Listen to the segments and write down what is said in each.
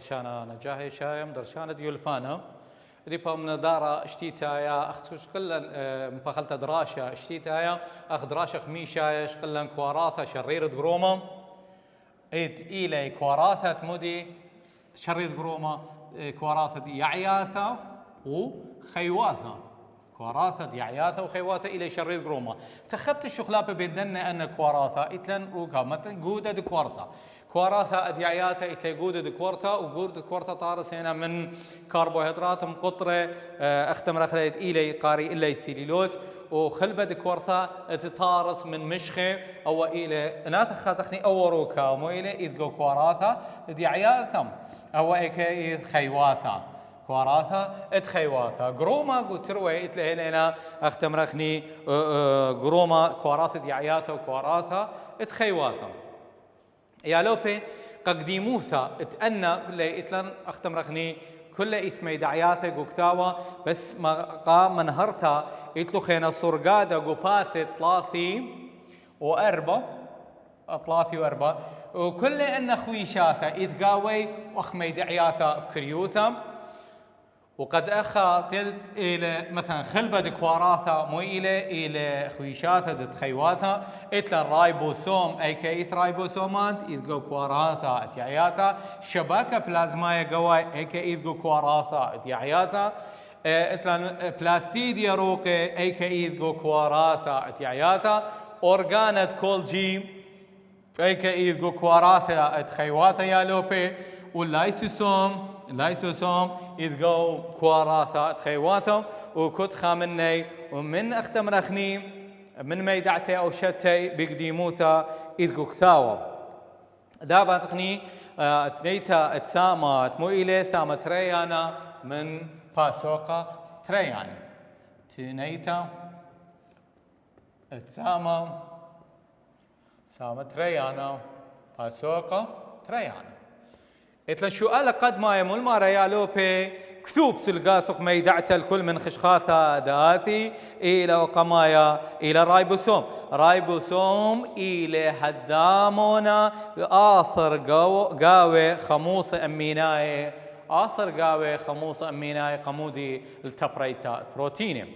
درشانا نجاهي شايم درشانا ديولفانا ريبا من دارا اشتيتايا اختش قلن مبخلت دراشة اشتيتايا اخ دراشة خميشايا قلن كواراثة شريرة قروما ايت إلي كواراثة مودي شريرة قروما كواراثة يعياثة وخيواثة كواراثة يعياثة وخيواثة إلى شرير قروما تخبت الشخلابة بيدنا أن كواراثة إتلن روكا مثلا جودة دكوارثة كواراثة أديعياثة إتلي جودة دكوارثة وجودة دكوارثة طارس هنا من كربوهيدرات مقطرة أختم رخلت إلى قاري إلى السيلولوز وخلبة دكوارثة تطارس من مشخة أو إلى ناث خازخني أو روكا ومو إلى إذ كواراثة أديعياثة أو إيه خيواثة كواراثة اتخيواثة قروما قلت تروي اتلي هنا اختم رخني قروما كواراثة ديعياثة وكواراثة اتخيواثة يا لوبي قديموثا اتأنى كل اتلن اختم رخني كل اثمي دعياثة قكتاوة بس ما قام منهرتا اتلو خينا صرقادة قباثة ثلاثي وأربع وكل ان خويشاثة اذ قاوي واخمي دعياثة بكريوثا وقد أخا تد إلى مثلا خلبة دكواراثة مو إلى خويشاثة دتخيواثة إتلا رايبوسوم أي كيث رايبوسومات إذ كواراثة اتيعياثة شبكة بلازماية قواي أي كيث كواراثة اتيعياثة إتلا بلاستيديا روقي أي كيث كواراثة اتيعياثة أورغانة كولجي أي كيث كواراثة اتخيواثة يا لوبي واللايسوسوم يدقو كواراثة تخيواثة وكت خامني ومن اختم رخني من ميدعتي او شتي بقديموثا يدقو كثاوة دابا تخني تنيتا اتسامات مو إلي سامة تريانا من باسوقة تريان تنيتا اتسامة سامة تريانا باسوقة تريانا إتلن شؤال قد ما يمول ما ريالو بي كثوب سلقاسق ميدعت الكل من خشخاثة داثي إلى وقمايا إلى رايبوسوم إلى هدامونا آصر قاوي خموص أميناي قمودي التبريتا بروتيني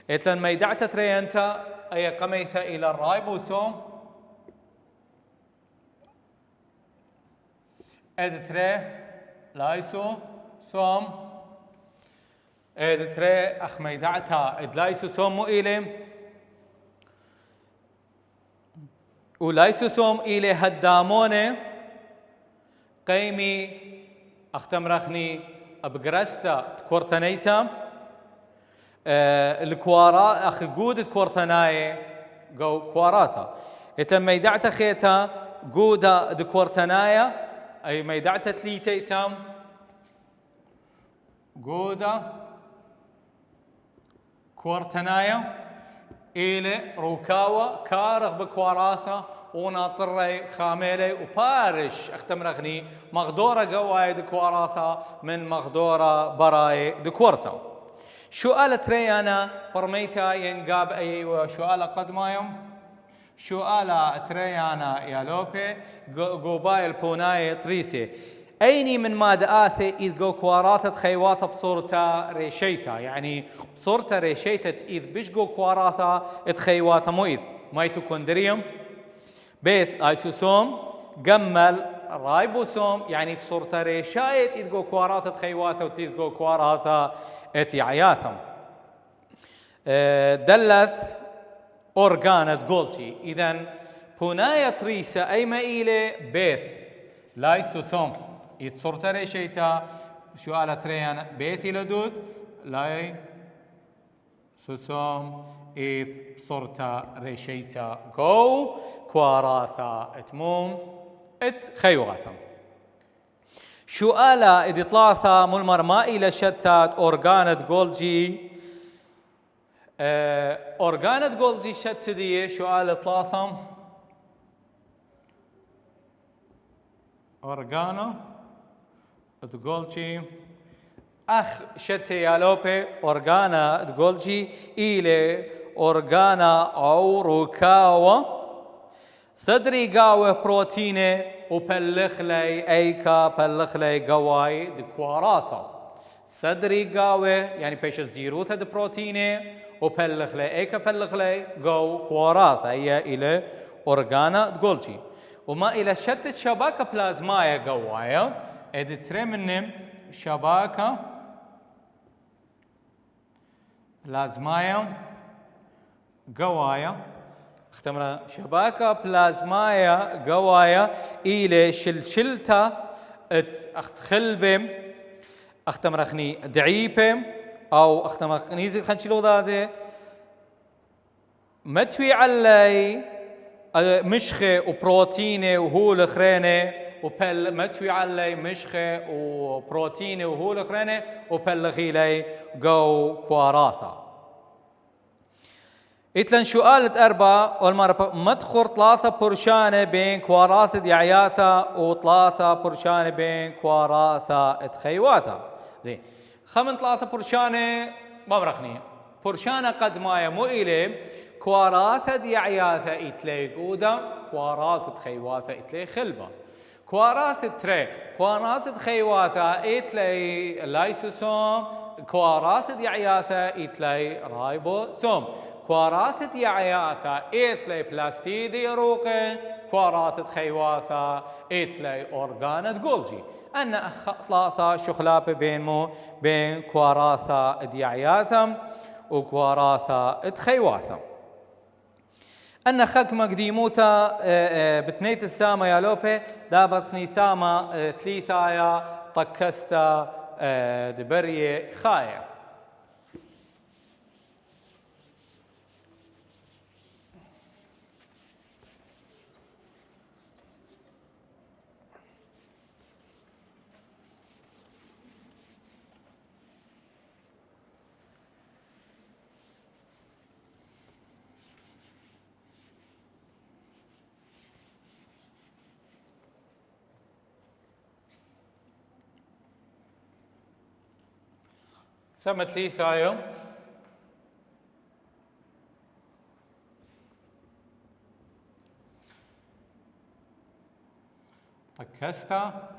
إتلن ميدعت تريانتا أي قميثة إلى الرايبوسوم ادتري لايسو سوم ادتري اخميدعتا ادلايسو سوم مو إلي ولايسو سوم إلي هداموني قيمي اختم رخني ابقرستا تكورتنيتا الكوارا اخ جود تكورتناي جو كواراثا اتم ميدعتا خيتا جودا دكورتنايا أي ميدعتة تليتيتام جودا كورتنايا إلى روكاوة كارغ بكواراثة وناطري خاميلي وبارش اختم رغني مغدورة قواي دكواراثة من مغدورة براي دكورثة سؤال تريانا برميتا ينقاب أي سؤال قدمايم سؤال تريانا يا لوبي قوبايل بوناي تريسي أيني من ماد آثي إذ جو كواراثة خيواثة بصورتا ريشيتا يعني بصورتا ريشيتا إذ بيش جو كواراثة اتخيواثة مو إذ ميتوكوندريوم بيث ايسوسوم قمل رايبوسوم يعني بصورتا ريشايت إذ جو كواراثة خيواثة وإذ جو كواراثة اتيعياثم دلث أورغانة جولجي إذن بونايا تريسا أي مائلة بيث لايسوسوم يتصورتا ريشيتا سؤالة تريان بيثي لدوث لاي سوسوم إذ صورتا ريشيتا جو كواراثا اتموم ات خيواثا سؤالة إذ طلاثا ملمر مائلة شتات أورغانة جولجي أورغانة جولجي شت دي سؤال ثلاثة أورغانو جولجي أخ شت يا لوبي أورغانا جولجي إلى أورغانا أو روكاوا صدري قاوة بروتينة وبلخ لي ايكا بلخ لي قواي دكواراثا صدري قاوة يعني بيش الزيروثة دي بروتينة وبلخ لي ايكا بلخ لي قو كواراثا هي الى اورغانا تقولشي وما الى شتت شبكة بلازمايا قوايا ادتري من شبكة بلازمايا قوايا اختمرا شبكة بلازمايا قوايا إلى شلشلتا اخت خلبم اختمرا خني دعيبم أو اختمرا خنيزي خنشلو ذاته متوي علي مشخة وبروتينة وهو الخرينة وبل متوي علي مشخة وبروتينة وهو الخرينة وبلغي لي قو كواراثا إتلن سؤال أربعة والمرة مدخر ثلاثة برشانة بين كواراثة ديعياثا وثلاثة برشانة بين كواراثة تخيواثا زين خمن ثلاثة برشانة بمرخني برشانة قد ما مو إلي كواراثة ديعياثا إتلي قودا كواراثة تخيواثا إتلي خلبة كواراثة تري كواراثة تخيواثا إتلي لايسوسوم كواراثة ديعياثا إتلي رايبوسوم كواراثة يعياثا إتلي بلاستيدي روقي كواراثة خيواثا إتلي أورغانة جولجي أن ثلاثة شخلابة بين كواراثة ديعياثا وكواراثة تخيواثا أن خكمة قديموثا بتنيت السامة يا لوبي دابس خني سامة تليثايا طكستا دبرية خايا سمت لي ثايو طكستا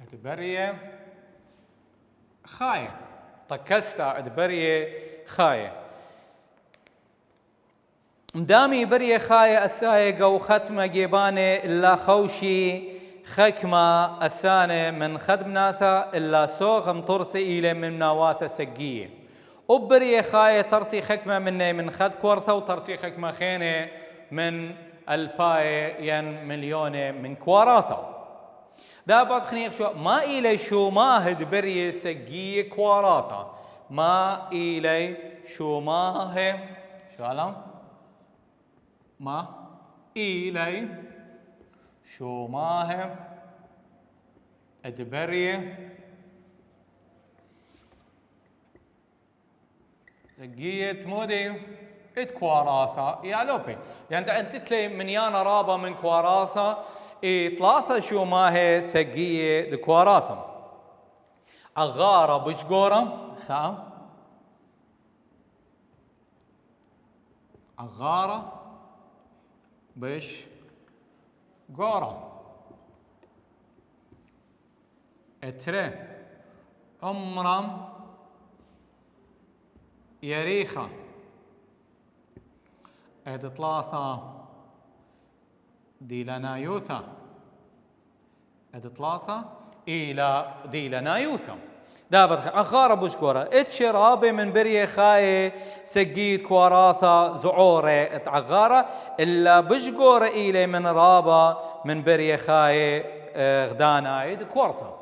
ادبريه خاية طكستا ادبريه خاية مدامي بريه خاية السايقة وختمة جيبانة إلا خوشي خكمة السانة من خدمناثا إلا سوغ مطرسي إلي من نواثا سقية وبريه خاية ترسي خكمة مني من خد كورثة وترسي خكمة خينة من الباية ين مليونة من كواراثا دابات خنيق شو ما إلي شو ماهد بريه سقية كواراثا ما إلي شو ماهي شو علم ما إلي شو ماهي ادبريه سقية مودي كواراثا يا لوبي يعني انت تلي من يانا رابا من كواراثا ثلاثة شو ماهي سقية كواراثا عغارة بشقورة خام عغارة بش قورة اتري عمرم يريخة اد ثلاثة ديلانايوثا اد ثلاثة إلى ديلانايوثا دابت أخارة بشكورة اتشرابي من بريه خاية سقيت كواراثا زعورة اتعغارة إلا بشكورة إلي من رابا من بريه خاية غدانايد كورثا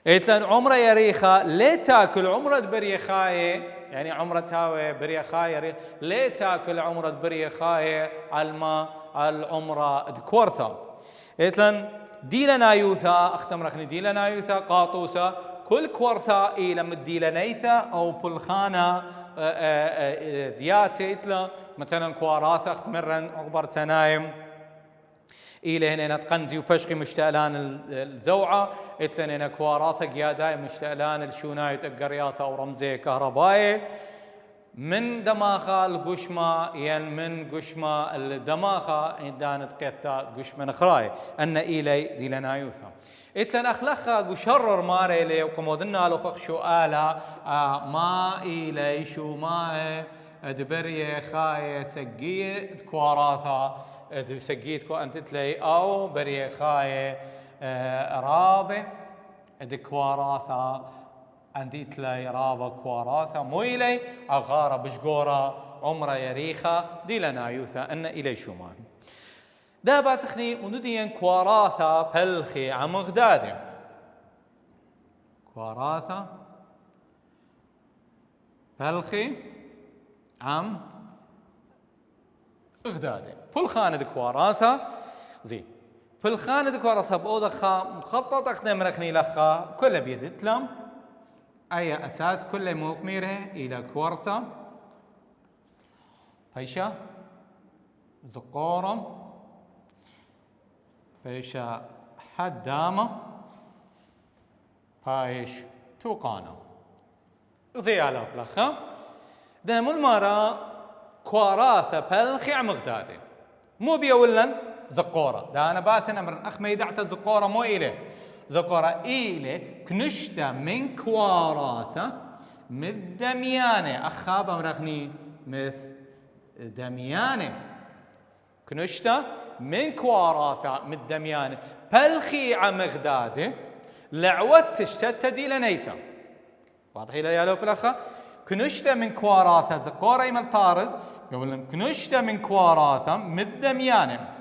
إتلان عمره يريخة ليه تاكل عمره بريه خاية يعني عمره تاوي بريه خاية ليه تاكل عمره بريه خاية على العمره كورثا إتلان ديلانايوثا اختمرخني ديلانايوثا قاطوسا كل كورثا إلى مديلانيثا أو بلخانة دياتي إتلا مثلا كواراثا اختمرن أغبر تنايم إلى هنا تقنزي وبشقي مشتعلان الزوعة إتلن هنا كواراثا قياداي مشتعلان الشونايت القرياثا أو رمزي كهربائي من دماغة القشمة ين من قشمة الدماغة دانت قيتا قشمة نخراي أن إلي دي لنا يوثا إتلن أخلخا قشرر ماري لي وقمودنا لخخ شو آلا ما إلي شو ما دبري خاي سقية كواراثا سقية كو أنت تلي أو بري خاي رابي دكواراثا أنديت لي رابا كواراثا مو إلي أغارة بشقورة عمرة يريخة دي لنا يوثا أن إلي شومان دابا تخني منديين كواراثا بلخي عم غدادي كواراثا بلخي عم غدادي بل خانة كواراثا زي بل خانة كواراثا بأوضة خا مخطط أخذ مرخني لخا كل بيد تلم أي أساس كل مخميره إلى كورثا بيشا زقورم بيشا حدامة بايش توقانا زي على بلخا دام المرة كواراثة بلخي عمغدادي مو بيولن زقورة دا أنا باثن أمر أخ ما يدعت زقورة مو إليه زقورة إليه كنشتا من كواراثة مثل دميانة أخاب أمرخني مثل دميانة كنشتا من كواراثة مثل دميانة بلخي عمغدادي لعوت تشتت دي لنيتا واضح إلى يا لو بلخا كنشتا من كواراثة زقورة يمل طارز يقول كنشتا من كواراثة مثل دميانة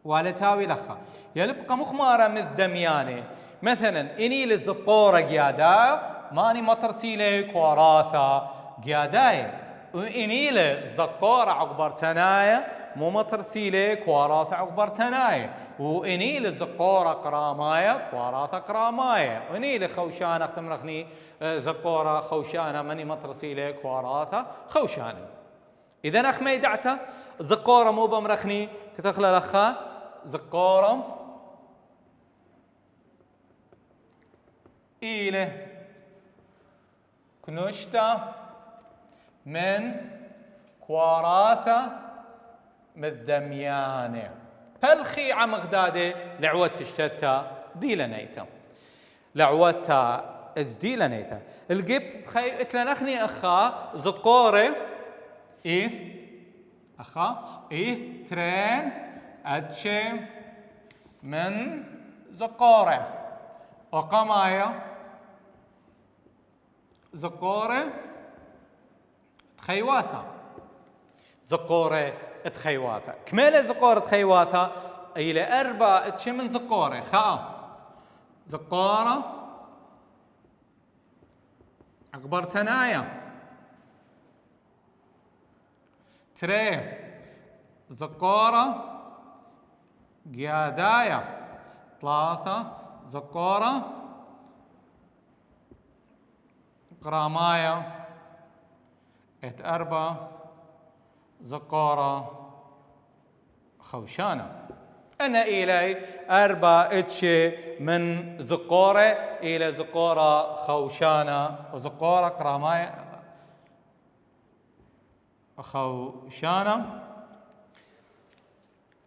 ولا تاوي لخا يلبقى مخمارة مثل دميانة مثلا إني للزقورة قيادا ماني مطرسيلي كواراثة قياداية وإني للزقورة عقبر تناية مو مطرسيلي كواراثة عقبر تناية وإني للزقورة قراماية كواراثة قراماية وإني لخوشانة أختم رخني زقورة خوشانة ماني مطرسيلي كواراثة خوشانة إذا أخ ما يدعته زقورة مو بمرخني كتخلى لخا زقورة إله كنشتا من كواراثة من دميانة بلخي عم غدادي لعوت الشتا دي لنيتا لعوتها دي لنيتا القب خي اتلنخني أخا زقورة إيث أخا إيث ترين أدشي من زقورة وقمايا زقورة تخيواثا زقورة تخيواثا كمالة زقورة تخيواثا إلى أربع أدشي من زقورة خاء زقورة أكبر تنايا تري زقورة قيادايا ثلاثة زقورة قرامايا أربعة زقورة خوشانة أنا إلي أربعة إتشي من زقورة إلى زقورة خوشانة وزقورة قرامايا خوشانة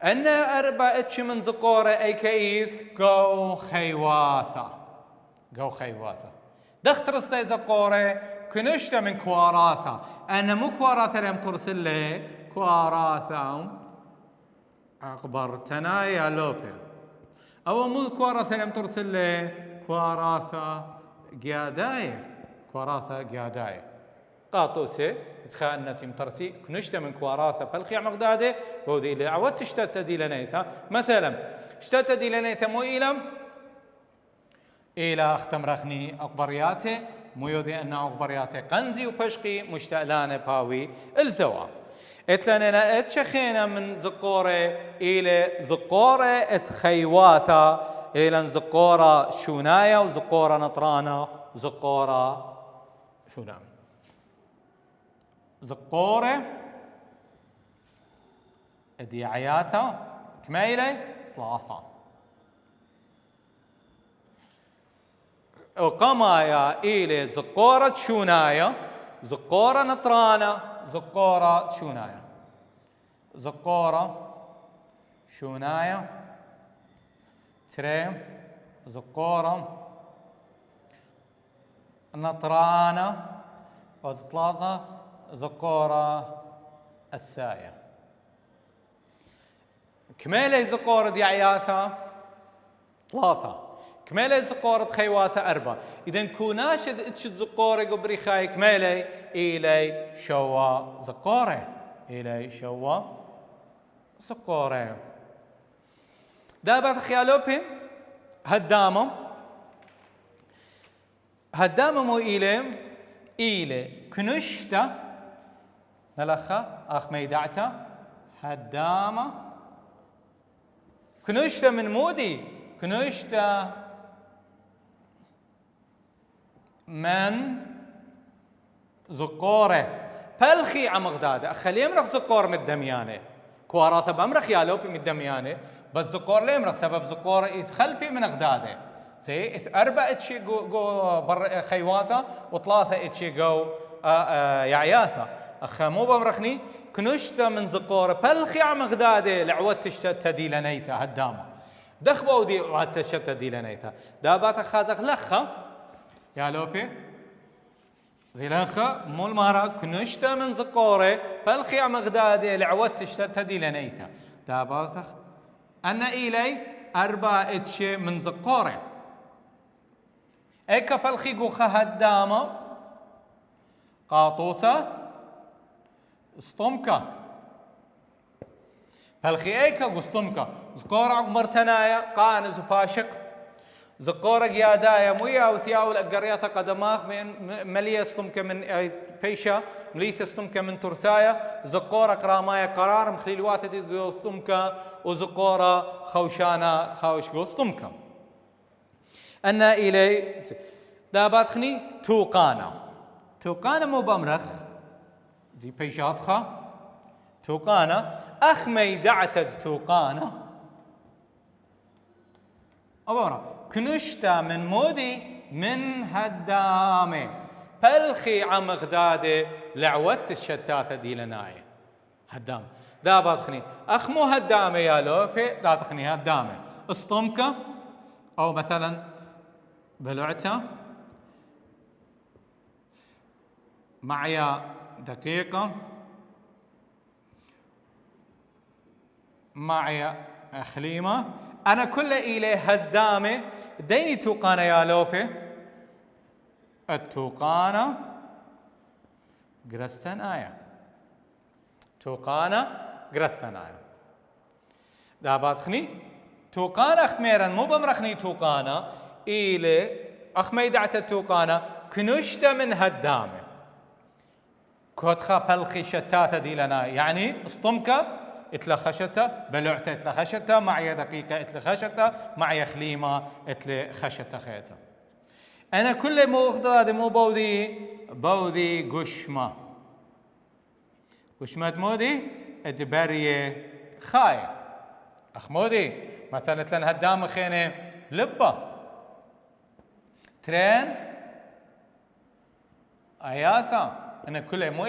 أن أربعة إتش من زقورة أي كيف جو خيواثة جو خيواثة دختر استي زقورة كنشتا من كواراثة أنا مو كواراثة لم ترسل لي كواراثة أخبر تنايا لوبي أو مو كواراثة لم ترسل لي كواراثة قياداية كواراثة قياداية قاطوسة تخانة تمترسي كنشتا من كواراثة بلخيع مغدادة بودي إلي عودت اشتت دي لنيتا مثلا اشتت دي لنيتا مو إلى أختم رخني أقبرياته مو يودي أن أقبرياته قنزي وبشقي مشتألانة باوي الزوا اتلاننا اتشخينا من زقورة إلى زقورة اتخيواثة إلى زقورة شونايا وزقورة نطرانة وزقورة شونام زقورة ادي عياثة كميلة ثلاثة وقمايا إلى زقورة شونايا زقورة نطرانة زقورة شوناية زقورة شوناية تري زقورة نطرانة وثلاثة زقورة الساية كميلة زقورة ديعياثة ثلاثة كميلة زقورة خيواثة أربعة إذا كوناشد اتشد زقورة قبري خاي كميلة إلي شوا زقورة إلي شوا زقورة دابت خيالوبي هدامة مو إلي كنشتا نلخا أخ ميدعتا هدامة كنشتا من مودي كنشتا من زقورة بلخي عمغدادة أخلي يمرخ زقور من الدميانة كواراثة بمرخ يالوبي من الدميانة بس زقور ليه يمرخ سبب زقورة يتخل في من أغدادة زي أربعة اتشي جو بر خيواثة وثلاثة اتشي جو يعياثة أخ مو بمرخني كنشتا من زقورة بلخي عمغدادة لعوت تشتت دي لنيتا هدامة دخبوا دي عوت تشتت دي لنيتا دابات خازق لخا يا لوبي زي لخا مو المهرة كنشتا من زقورة بلخي عمغدادة لعوت تشتت دي لنيتا دابات أنا إلي أربعة اتشي من زقورة إيكا بلخي قوخا هدامة قاطوسة استمكا بلخي إيكا قستمكا زقورة عقمر تنايا قانز وباشق زقورة قيادايا مويا وثياو الأقرياثة قدماخ من ملية استمكا من بيشا مليت استمكا من ترسايا زقورة قرامايا قرار مخليل واتدي زو استمكا وزقورة خوشانا خاوش قستمكا أنا إلي داباتخني توقانا مو بمرخ زي بيشاتخا توقانا أخ ميدعتد توقانا أبورا كنشتا من مودي من هدامي بلخي عمغدادي لعوت الشتاتة دي لناي هدام داباتخني أخ مو هدامي يا لوبي لا تخني هدامي اسطمكة أو مثلا بلعته معي دقيقة معي خليمة أنا كل إلي هدامة ديني توقانا يا لوبي التوقانا قرستنايا توقانا قرستنايا داباتخني توقانا خميرا مو بمرخني توقانا إلي أخ ميدعت التوقانا كنشتا من هدامة كوتخا بلخي شتاتة دي لنا يعني اسطمكة اتلخشتا بلعتا اتلخشتا معي دقيقة اتلخشتا معي خليمة اتلخشتا خيتا أنا كل مو اخداد مو بودي قشمة مودي ادبارية خاية أخ مودي مثلا لن هدام خينة لبة ترين آياثا أنا كله مو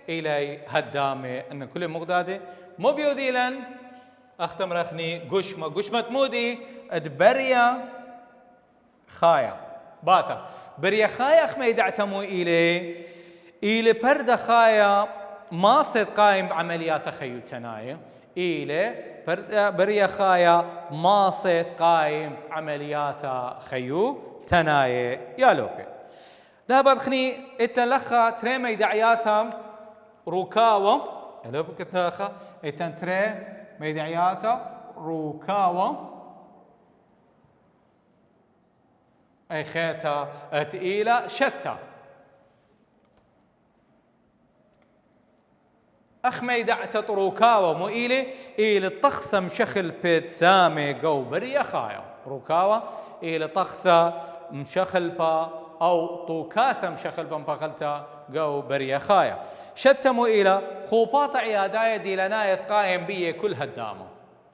إلي هدامة أنا كله مغدادة مو بيودي لن أختم رخني قشمة مودي أدبريا خايا باتا بريا خايا أخ ما يدعتمو إلي برد خايا ما صد قايم بعمليات خيو تنايا إلي بريا خايا ما صد قايم عمليات خيو تنايا يا لوبي دابا خني اتلخا تري ميدعياتها روكاوة لو بكتلخا اتن تري ميدعياتها روكاوة اي خيتا تقيلة شتا اخ ميدعت روكاوة مو إلي طخسة مشخل بيت سامي قو بريا خايا روكاوة إلي طخسة مشخل با أو طوكاسة مشخل بمبغلتا قو بريا خايا شتموا إلى خوباط عيادايا دي لناية قائم بيه كل هدامة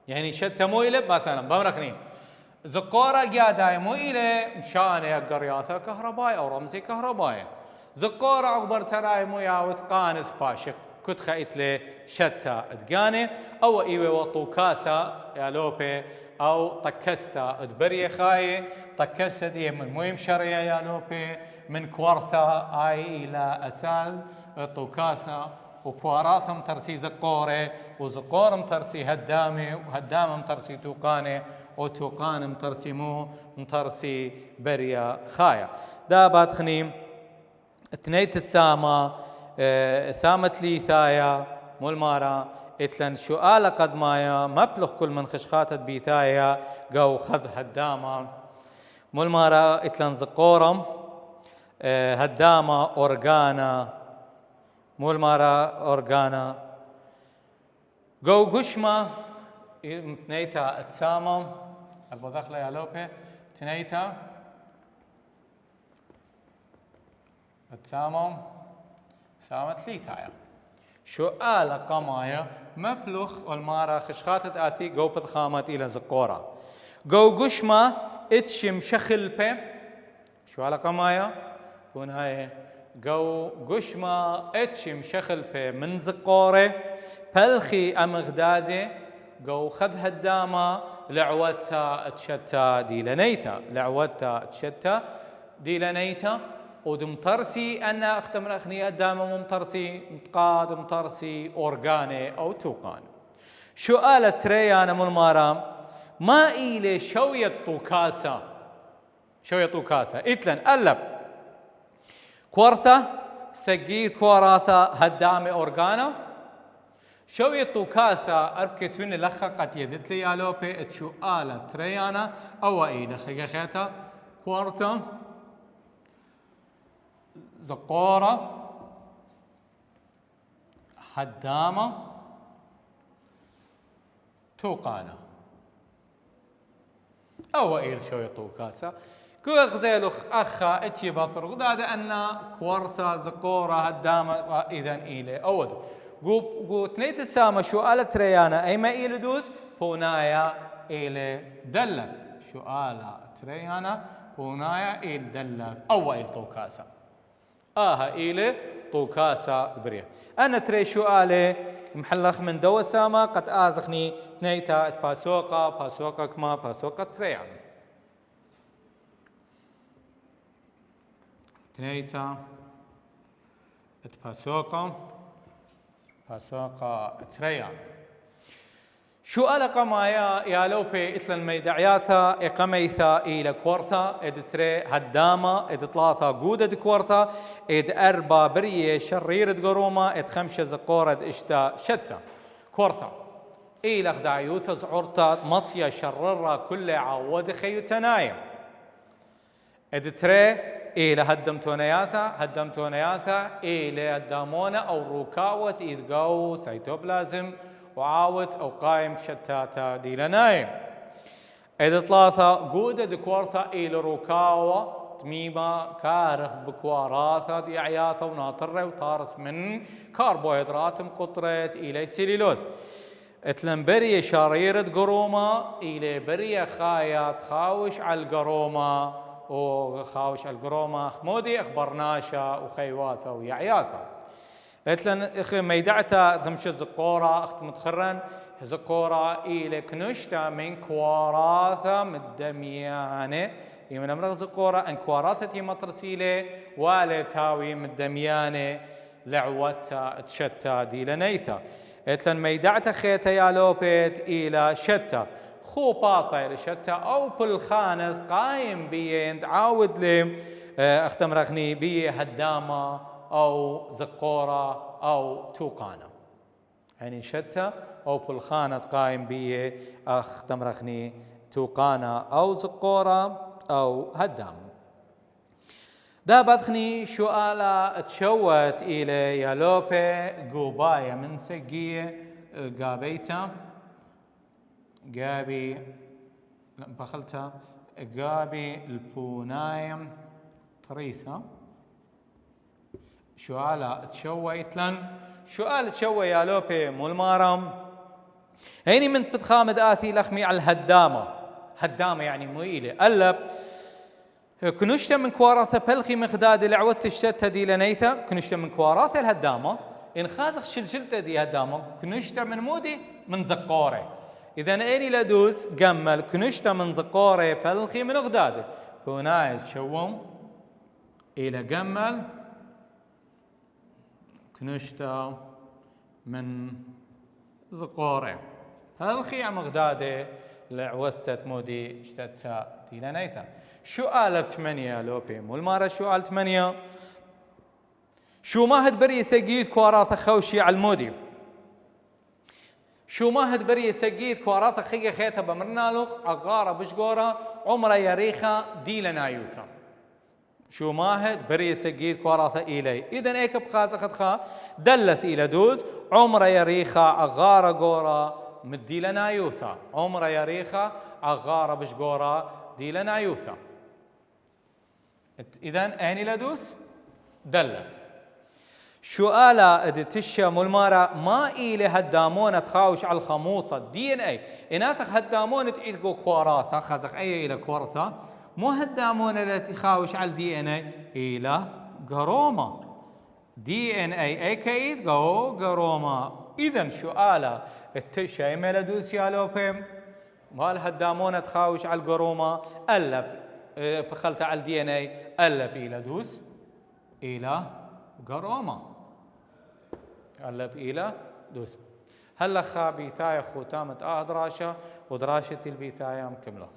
يعني شتموا إلى مثلا بمرخني زقورة قيادايا مو إلى مشانة قرياثة كهربائي أو رمزي كهربائي زقورة عقبر تراي مويا وتقانس باشق كنت خايت لي شتا تقاني أو إيوي وطوكاسا يا لوبي أو طكستا تبريه خاي طكستا دي من مهم شرية يا لوبي من كورثا آي إلى أسال طوكاسا وكواراثم ترسي زقورة وزقورم ترسي هدامي وهدامم ترسي توقاني وتوقانم ترسي مو مترسي بريا خايا دابات خنيم تنيت السامة سامت لي ثايا مول مارا اتلن سؤال قد مايا مبلغ كل من خشخاتت بيثايا قو خذ هدامة مول مارا اتلن زقورم هدامة أورغانا مول مارا أورغانا قو قشمة تنيتا اتسامم أبو دخلة يا لوبي تنيتا اتسامم سامت لي ثايا سؤال قمايا مبلغ والمارا خشخاتت آثي قو بضخامت إلى زقورة قو قشمة اتشم شخل بي سؤال قمايا كون هاي قو قشمة اتشم شخل بي من زقورة بلخي أمغدادي قو خذ هدامة لعوتها تشتا ديلانيتا لعوتها تشتا ديلانيتا ودمترسي أنا أختمر أخني أدامة ممترسي متقاد مترسي أورغاني أو توقان سؤال تريانا ملمارا ما إلي شوية طوكاسة شوية طوكاسة إتلن ألب كورثة سجيت كوراثة هدامة أورغانا شوية طوكاسة أربكت وين لخقت يدت لي يالوبي سؤال تريانا أو إلي خيخيتا كورثة زقورة هدامة توقانة أو إيل شوية طوكاسة كو غزيلو أخا اتي بطر غداد أن كورثة زقورة هدامة إذن إيلي أود قو تنيت السامة شو آلة تريانا أي ما إيل دوس بونايا إيلي دلت شو آلة تريانا بونايا إيل دلت أو إيل طوكاسة إلى طوكاسا بريا أنا تري شو آله محلخ من دو ساما قد آزخني نيتا باسوقا كما باسوقا تريان نيتا باسوقا تريان شو ألقى مايا يا لوبي إتل الميدعياتا إقميثا إلى كورثا إد تري هدامة إد ثلاثة جودة كورثا إد أربع برية شريرة قروما إد خمسة زقورة إشتا شتا كورثا إلى خدعيوثا زعورتا مصيا شررة كل عود خيوتنايا إد تري إلى هدمتونياتا إلى هدامونا أو روكاوة إذ قو سيتوبلازم وعاوت أو قائم شتاتا ديلنايم إذا ثلاثة قودة دكورثا إلى روكاوة تميمة كارخ بكواراثا دي عياثا وناطرة وطارس من كربوهيدرات مقطرة إلى سيليلوز اتلن برية شريرة قرومة إلى برية خايات خاوش على القرومة وخاوش على القرومة خمودي أخبرناشا وخيواثا ويعياثا اتلن اخي ميدعتا خمش زقورة اخت متخرن زقورة إلى كنشتا من كواراثا مدميانة يمن امرغ زقورة ان كواراثة مطرسيلة ولا تاوي مدميانة لعوتا تشتا ديلنيتا اتلن ميدعتا خيتا يا لوبيت إلى شتا خو باطا إلى شتا أو بالخانث قايم بيه عاود لي اختمرغني بيه هدامة أو زقورة أو توقانة يعني شتى أو بالخانة قائم بيه أخ تمرخني توقانة أو زقورة أو هدام دا بدخني سؤال تشوت إلى يالوبي قوباية من سقية قابيتا قابي بخلتها قابي البونايم تريسا سؤال تشوى إتلن سؤال تشوى يا لوبي مولمارم هيني من تتخامد آثي لخمي على الهدامة هدامة يعني مو إلي ألب كنشتا من كوارثة بلخي مخداد العوت الشتة دي لنيتا كنشتا من كوارثة الهدامة إن خازق شلشلتة دي هدامة كنشتا من مودي من زقوري إذا أني لدوس جمل كنشتا من زقوري بلخي من غداد فهنا شوم إلى جمل كنشتا من زقوري بلخي عم غدادي لعوثت مودي اشتتا دي لنيتا سؤال 8 لوبيم والمارة سؤال 8 شو ماهد بري سجيد كواراث خوشي على المودي شو ماهد بري سجيد كواراث خيجة خيتها بمرنالوخ أغارة بشجورة عمره يريخا دي لنايوثا شو ماهد بري سجيد كواراث إلي إذن إيك بخاز أخذها دلت إلى دوز عمره يريخا أغارة جورة مدي لنايوثا عمره يريخا أغارة بشجورة دي لنايوثا إذن أني لدوس دلت سؤالا ادتشا ملمارا ما إلي هدامون تخاوش على الخموصة دي ان اي إناثق هدامون تعيدكو كوراثة خازق اي إلى كورثة مو هدامون التي تخاوش على الدي ان اي إلى قرومة دي ان اي كايد قرومة إذن سؤالا التشا إما لدوس يا لوبيم ما الهدامون تخاوش على القرومة ألب بخلت على الدي ان اي ألب إلى دوس إلى قرومة قلب إلى دوس هلا خا بيثايا ختامة دراشة ودراشة البيثايا مكملة